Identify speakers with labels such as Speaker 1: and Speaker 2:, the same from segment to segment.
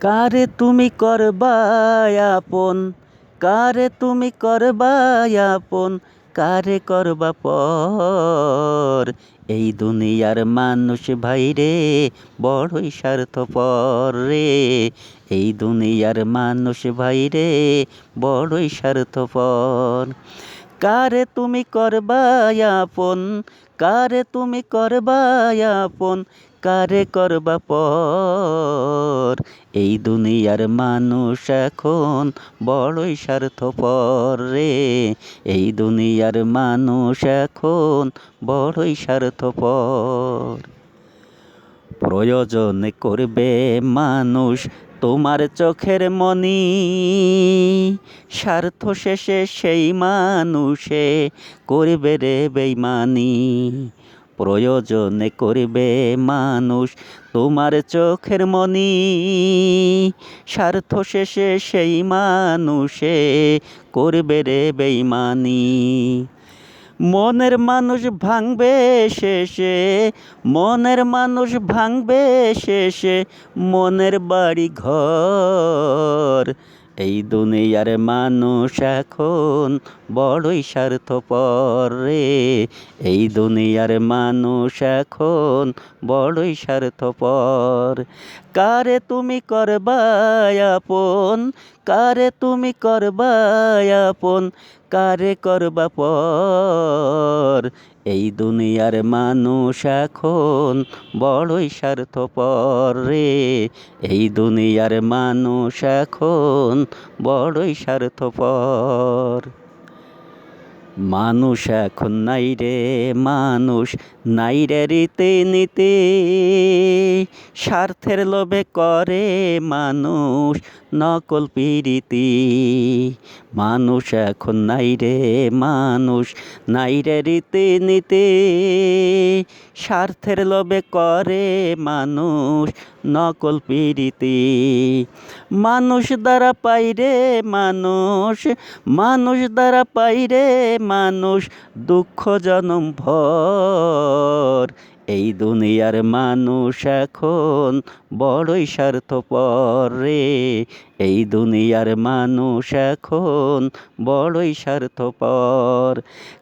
Speaker 1: কারে তুমি করবা আপন, কারে তুমি করবা আপন, কারে করবা পর। এই দুনিয়ার মানুষ ভাইরে বড়ই স্বার্থপর রে। এই দুনিয়ার মানুষ ভাইরে বড়ই স্বার্থপর। কারে তুমি করবা আপন, কারে তুমি করবা আপন, কারে করবা পর। এই দুনিয়ার মানুষ এখন বড়ই স্বার্থপর রে। এই দুনিয়ার মানুষ এখন বড়ই স্বার্থপর। প্রয়োজনে করবে মানুষ তোমার চোখের মনি, স্বার্থ শেষে সেই মানুষে করবে রে বেইমানি। প্রয়োজনে করবে মানুষ তোমার চোখের মনি, স্বার্থ শেষে সেই মানুষে করবে রে বেইমানি। মনের মানুষ ভাঙবে শেষে, মনের মানুষ ভাঙবে শেষে মনের বাড়ি ঘর। এই দুনিয়ার মানুষ এখন বড়ই স্বার্থপর রে। এই দুনিয়ার মানুষ এখন বড়ই স্বার্থপর। কারে তুমি করবা আপন, কারে তুমি করবা আপন, কারে করবা পর। এই দুনিয়ার মানুষ এখন বড়ই স্বার্থপর রে। এই দুনিয়ার মানুষ এখন বড়ই স্বার্থপর। মানুষ এখন নাই রে, মানুষ নাই রে রীতি নীতি, স্বার্থের লোভে করে মানুষ নকল প্রীতি। মানুষ এখন নাই রে, মানুষ নাই রে রীতি নীতি, স্বার্থের লোভে করে মানুষ নকল প্রীতি। মানুষ দ্বারা পাইরে মানুষ, মানুষ দ্বারা পাইরে মানুষ দুঃখ জনম ভর। এই দুনিয়ার মানুষ এখন বড়ই স্বার্থপর রে। এই দুনিয়ার মানুষ এখন বড়ই স্বার্থপর।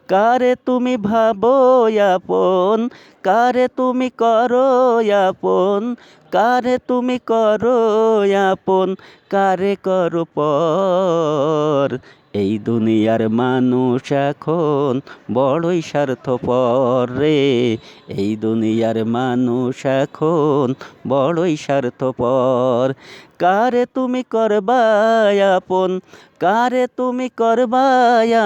Speaker 1: কারে তুমি ভাবো আপন, কারে তুমি করো আপন, কারে তুমি করো আপন, কারে করো পর। এই দুনিয়ার মানুষ এখন বড়ই স্বার্থপর রে। এই দুনিয়ার মানুষ এখন বড়ই স্বার্থপর। কারে তুমি করবা আপন, কারে তুমি করবা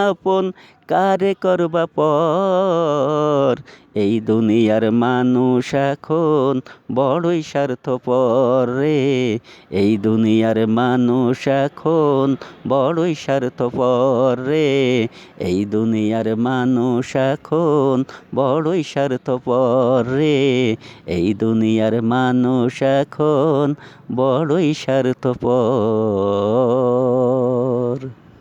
Speaker 1: আপন, কারে করবা পর। এই দুনিয়ার মানুষ এখন বড়ই স্বার্থপর রে। এই দুনিয়ার মানুষ এখন বড়ই স্বার্থপর রে। এই দুনিয়ার মানুষ এখন বড়ই স্বার্থপর রে। এই দুনিয়ার মানুষ এখন বড়ই স্বার্থপর।